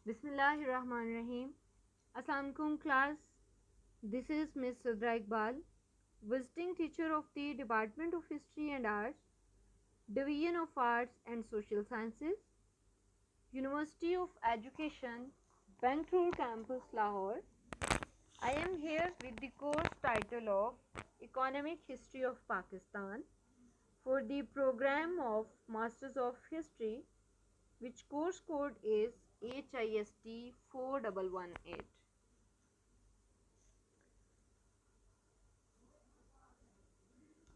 Bismillahirrahmanirrahim. Assalamu alaikum class. This is Miss Sadra Iqbal, visiting teacher of the Department of History and Arts, Division of Arts and Social Sciences, University of Education, Bangalore Campus, Lahore. I am here with the course title of Economic History of Pakistan for the program of Masters of History, which course code is HIST 4118.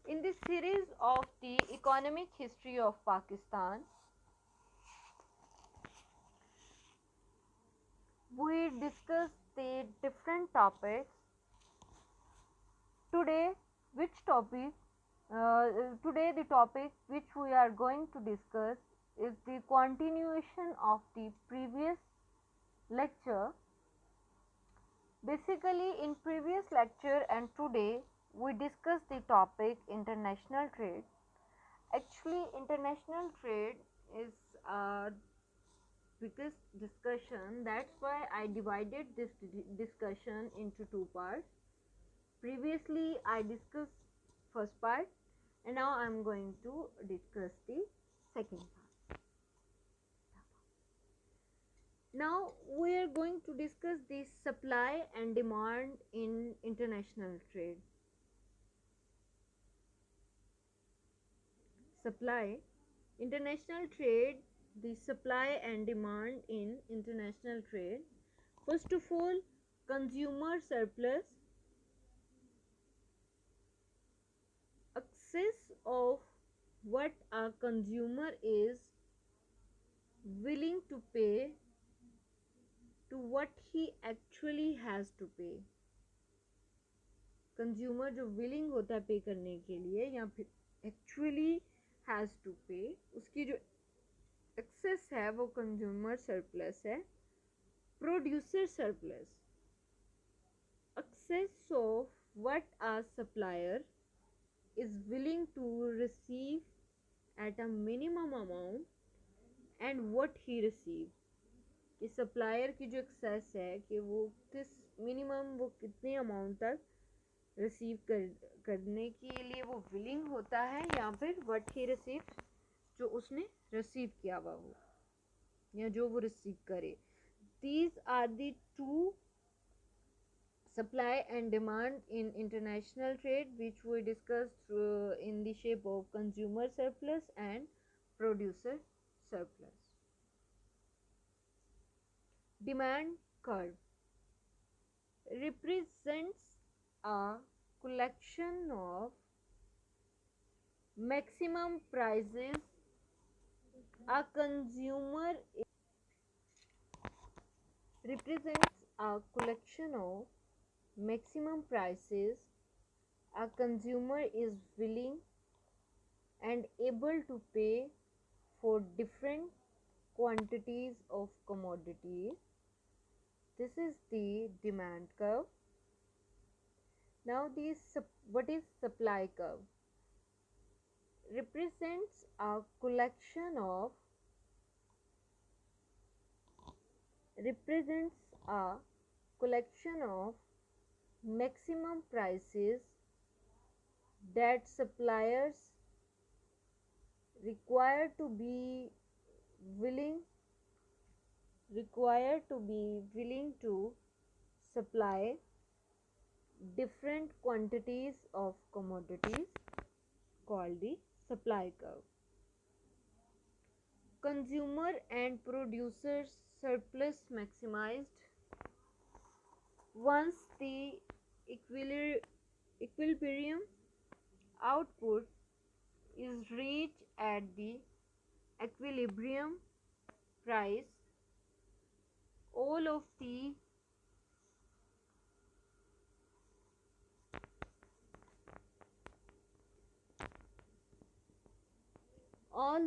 In this series of the economic history of Pakistan, we discuss the different topics. Today, which topic? Today, the topic which we are going to discuss is the continuation of the previous lecture. Basically, in previous lecture and today, we discuss the topic international trade. Actually, international trade is a biggest discussion. That's why I divided this discussion into two parts. Previously, I discussed first part, and now I'm going to discuss the second part. Now we are going to discuss the supply and demand in international trade. Supply, international trade, the supply and demand in international trade. First of all, consumer surplus, excess of what a consumer is willing to pay to what he actually has to pay. Consumer जो willing होता है पे करने के लिए या फिर actually has to पे, उसकी जो एक्सेस है वो कंज्यूमर सरप्लस है. Producer surplus, excess of what a supplier is willing to receive at a minimum amount and what he receives. कि सप्लायर की जो एक्सेस है कि वो किस मिनिमम, वो कितने अमाउंट तक रिसीव करने के लिए वो विलिंग होता है, या फिर व्हाट ही रिसीव, जो उसने रिसीव किया हुआ हो या जो वो रिसीव करे. These are the two supply and demand in international trade which we discussed in the shape of consumer surplus and producer surplus. Demand curve represents a collection of maximum prices a consumer represents a collection of maximum prices a consumer is willing and able to pay for different quantities of commodities. This is the demand curve. Now what is supply curve? Represents a collection of maximum prices that suppliers require to be willing to supply different quantities of commodities, called the supply curve. Consumer and producer surplus maximized once the equilibrium output is reached at the equilibrium price. All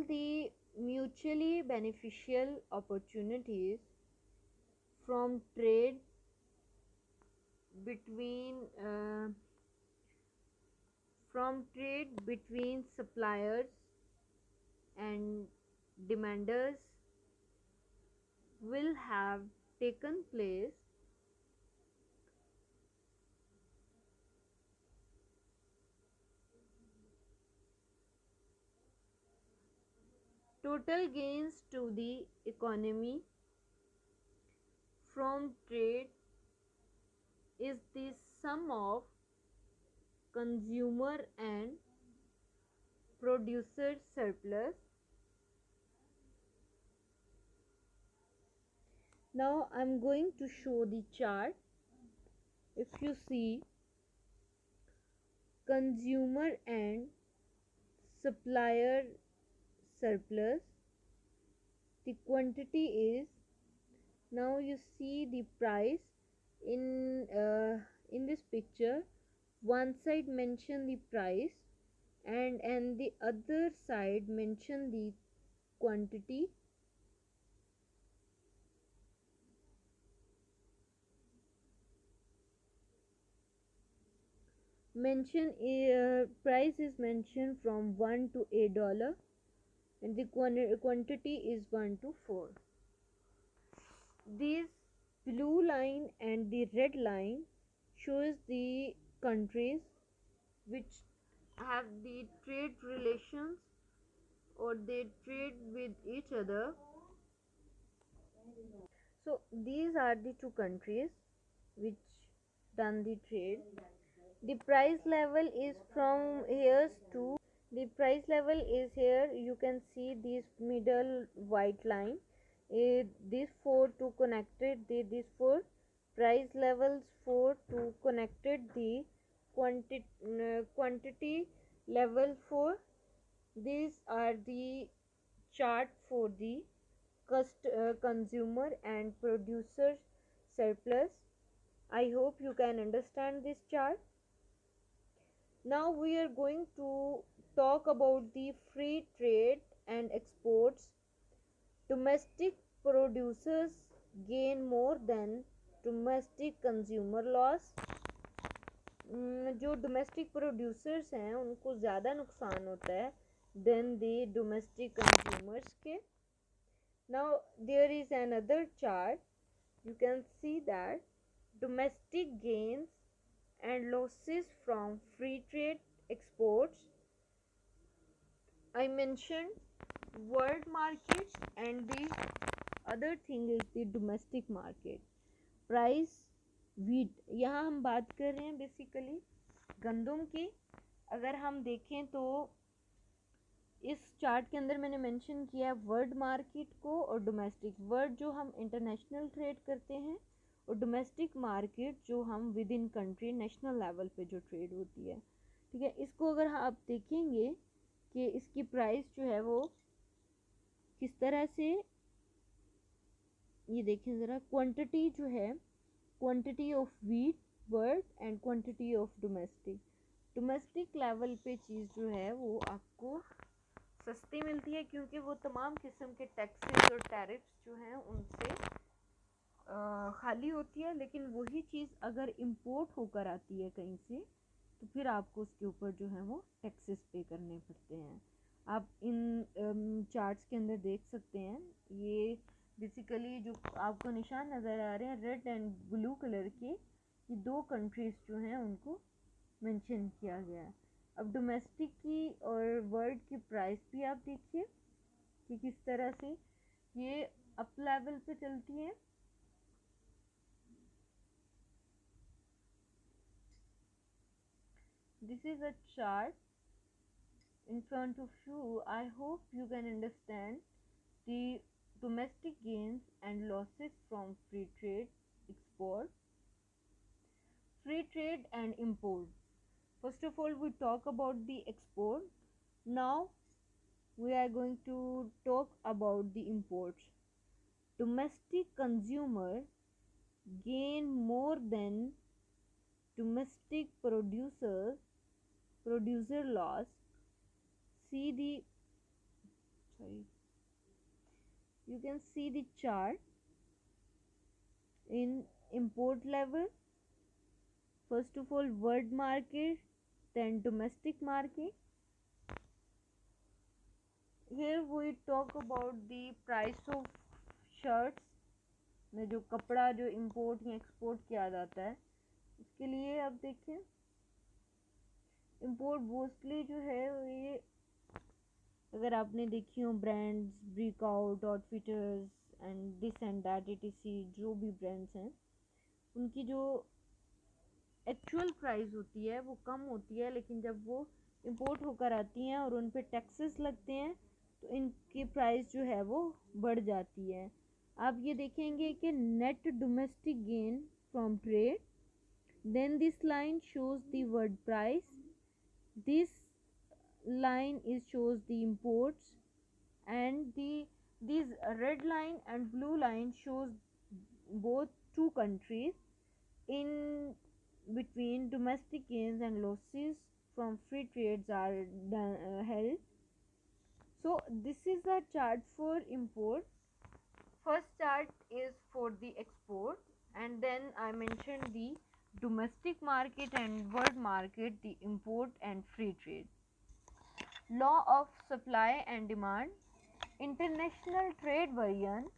the mutually beneficial opportunities from trade between suppliers and demanders will have taken place total gains to the economy from trade is the sum of consumer and producer surplus. Now I'm going to show the chart. If you see consumer and supplier surplus, the quantity is, now you see the price in this picture. One side mention the price and the other side mention the quantity. Mention price is mentioned from $1 to $8 and the quantity is 1 to 4. This blue line and the red line shows the countries which have the trade relations or they trade with each other. So these are the two countries which done the trade. The price level is from here to, the price level is here. You can see this middle white line. These four to connected these four price levels, four to connected the quantity level 4. These are the chart for the consumer and producer surplus. I hope you can understand this chart. Now we are going to talk about the free trade and exports. Domestic producers gain more than domestic consumer loss. जो domestic producers हैं उनको ज़्यादा नुकसान होता है then the domestic consumers के. Now there is another chart. You can see that domestic gains and losses from free trade exports. I mentioned world markets and the other thing is the domestic market. Price wheat, यहाँ हम बात कर रहे हैं basically गंदम की. अगर हम देखें तो इस चार्ट के अंदर मैंने मेंशन किया है वर्ल्ड मार्केट को और डोमेस्टिक. वर्ल्ड जो हम इंटरनेशनल ट्रेड करते हैं और डोमेस्टिक मार्केट जो हम with in country national level पे जो ट्रेड होती है. ठीक है, इसको अगर आप देखेंगे कि इसकी प्राइस जो है वो किस तरह से, ये देखें ज़रा, क्वांटिटी जो है, quantity of wheat world and quantity of domestic. Domestic level पे चीज़ जो है वो आपको सस्ती मिलती है क्योंकि वो तमाम किस्म के टैक्सेस और टैरिफ्स जो हैं उनसे खाली होती है. लेकिन वही चीज़ अगर इंपोर्ट होकर आती है कहीं से तो फिर आपको उसके ऊपर जो है वो टैक्सेस पे करने पड़ते हैं. आप इन चार्ट्स के अंदर देख सकते हैं, ये बेसिकली जो आपको निशान नज़र आ रहे हैं रेड एंड ब्लू कलर के, ये दो कंट्रीज़ जो हैं उनको मेंशन किया गया है. अब डोमेस्टिक की और वर्ल्ड की प्राइस भी आप देखिए कि किस तरह से ये अप लेवल पे चलती है. This is a chart in front of you. I hope you can understand the domestic gains and losses from free trade, export, free trade and import. First of all, we talk about the export. Now we are going to talk about the imports. Domestic consumer gain more than domestic producer loss. See the, sorry, you can see the chart in import level. First of all world market, then domestic market. Here we talk about the price of shirts में जो कपड़ा जो import या export किया जाता है, इसके लिए अब देखें इंपोर्ट मोस्टली जो है ये, अगर आपने देखी हो brands breakout outfitters and this and that etc, जो भी ब्रांड्स हैं उनकी जो एक्चुअल प्राइस होती है वो कम होती है, लेकिन जब वो इंपोर्ट होकर आती हैं और उन पे टैक्सेस लगते हैं तो इनकी प्राइस जो है वो बढ़ जाती है। आप ये देखेंगे कि net domestic gain from trade, then this line shows the world price, this line is shows the imports, and these red line and blue line shows both two countries in between domestic gains and losses from free trades are held. So this is the chart for import. First chart is for the export, and then I mentioned the domestic market and world market, the import and free trade. Law of supply and demand. International trade variance.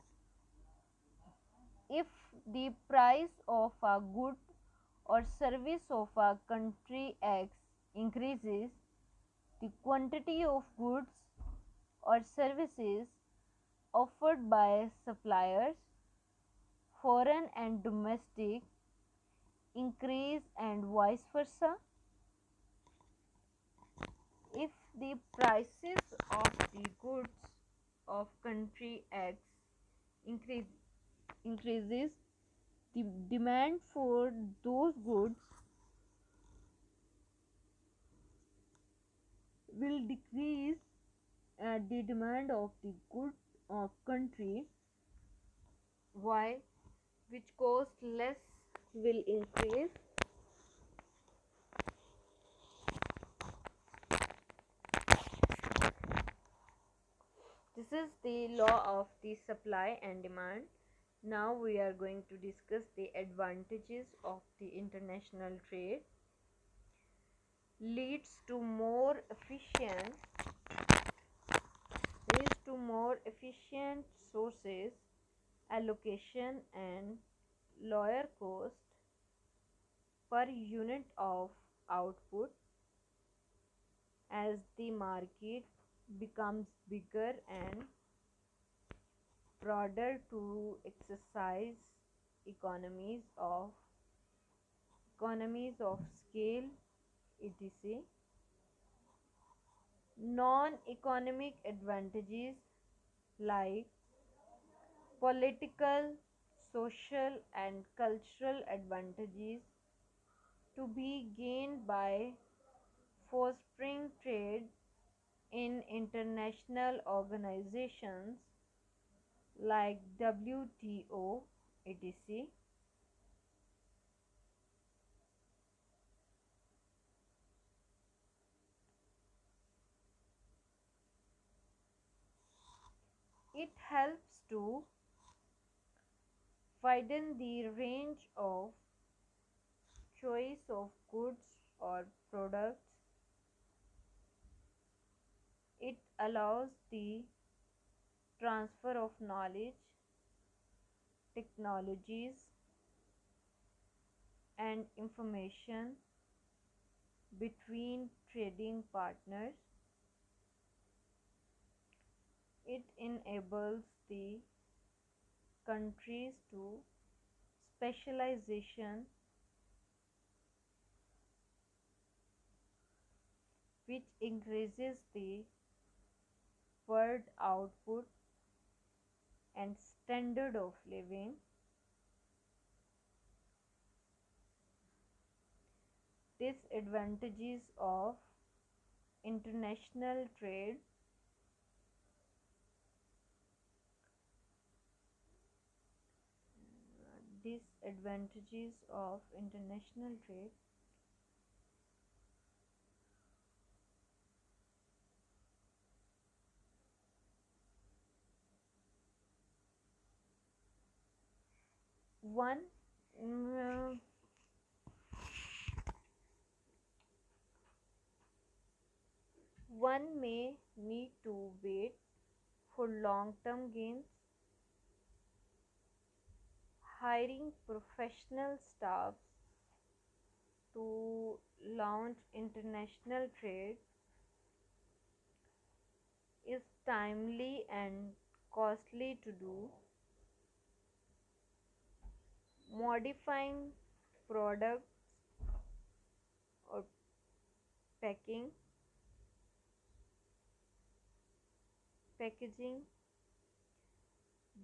If the price of a good or service of a country X increases, the quantity of goods or services offered by suppliers, foreign and domestic, increase and vice versa. If the prices of the goods of country X increases, the demand for those goods will decrease at the demand of the goods of country Y, which cost less will increase. This is the law of the supply and demand. Now we are going to discuss the advantages of the international trade. Leads to more efficient sources allocation and lower cost per unit of output. As the market becomes bigger and broader to exercise economies of scale etc. Non-economic advantages like political, social and cultural advantages to be gained by fostering trade in international organizations like WTO etc. It helps to widen the range of choice of goods or products. It allows the transfer of knowledge, technologies and information between trading partners. It enables the countries to specialization, which increases the world output and standard of living. Disadvantages of international trade. Disadvantages of international trade. One, mm, one may need to wait for long-term gains. hiring professional staffs to launch international trade is timely and costly to do. Modifying products or packing, packaging,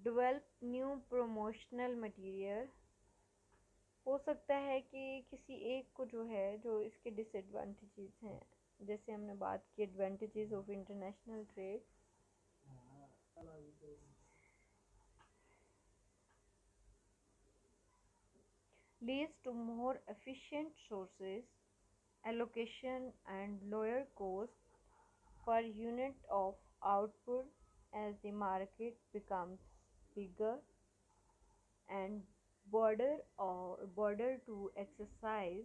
develop new promotional material. हो सकता है कि किसी एक को जो है जो इसके डिसएडवांटेजेस हैं, जैसे हमने बात की advantages of international trade, leads to more efficient sources allocation and lower cost per unit of output as the market becomes bigger and border to exercise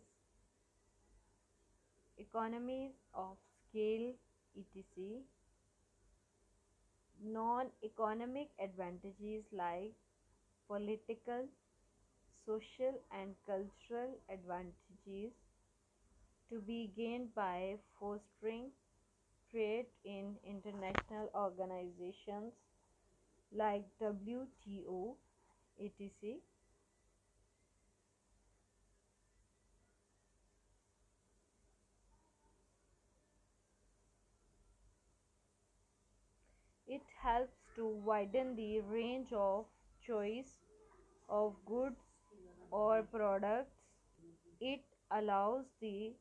economies of scale, etc. Non-economic advantages like political, social and cultural advantages to be gained by fostering trade in international organizations like WTO, etc. It helps to widen the range of choice of goods or products. It allows the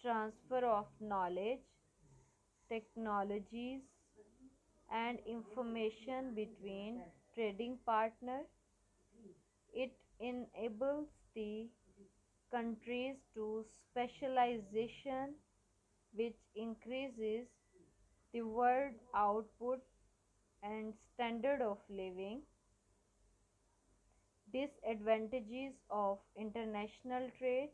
transfer of knowledge, technologies, and information between trading partners. It enables the countries to specialization, which increases the world output and standard of living. Disadvantages of international trade: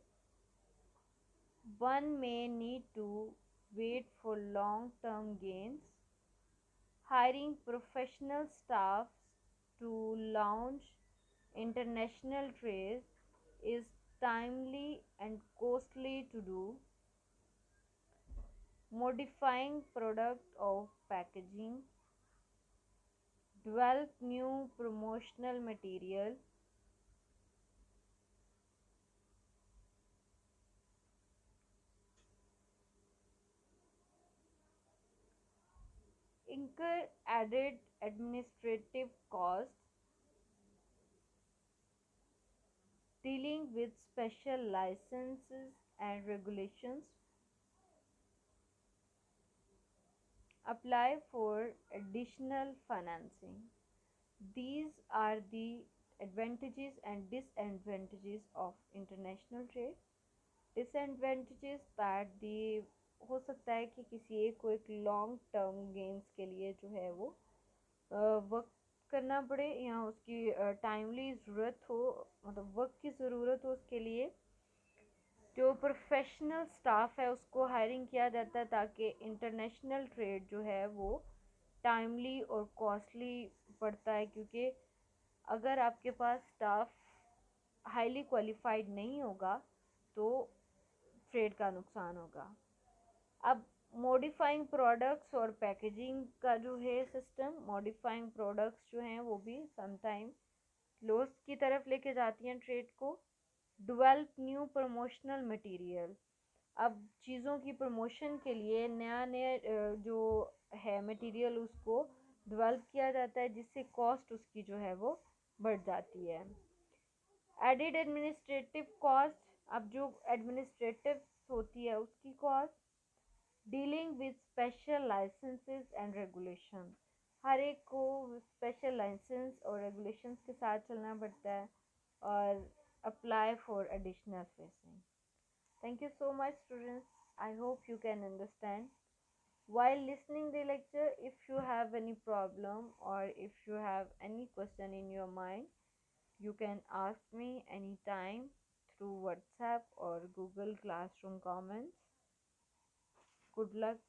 one may need to wait for long term gains. Hiring professional staff to launch international trade is timely and costly to do. Modifying product of packaging, develop new promotional material, incur added administrative costs, dealing with special licenses and regulations, apply for additional financing. These are the advantages and disadvantages of international trade. Disadvantages that the हो सकता है कि किसी एक को एक long term gains के लिए जो है वो वर्क करना पड़े या उसकी टाइमली ज़रूरत हो, मतलब वर्क की ज़रूरत हो, उसके लिए जो प्रोफेशनल स्टाफ है उसको हायरिंग किया जाता है ताकि इंटरनेशनल ट्रेड जो है वो टाइमली और कॉस्टली पड़ता है, क्योंकि अगर आपके पास स्टाफ हाईली क्वालिफाइड नहीं होगा तो ट्रेड का नुकसान होगा। अब मॉडिफाइंग प्रोडक्ट्स और पैकेजिंग का जो है सिस्टम, मॉडिफाइंग प्रोडक्ट्स जो हैं वो भी समटाइम लॉस की तरफ लेके जाती हैं ट्रेड को। डेवलप न्यू प्रमोशनल मटेरियल, अब चीज़ों की प्रमोशन के लिए नया नया जो है मटेरियल उसको डेवलप किया जाता है, जिससे कॉस्ट उसकी जो है वो बढ़ जाती है। एडिड एडमिनिस्ट्रेटिव कॉस्ट, अब जो एडमिनिस्ट्रेटिव होती है उसकी cost. Dealing with special licences and regulation, हर एक को स्पेशल लाइसेंस और रेगुलेशंस के साथ चलना पड़ता है और apply for additional facing. Thank you so much, students. I hope you can understand. While listening the lecture, if you have any problem or if you have any question in your mind, you can ask me anytime through WhatsApp or Google Classroom comments. Good luck.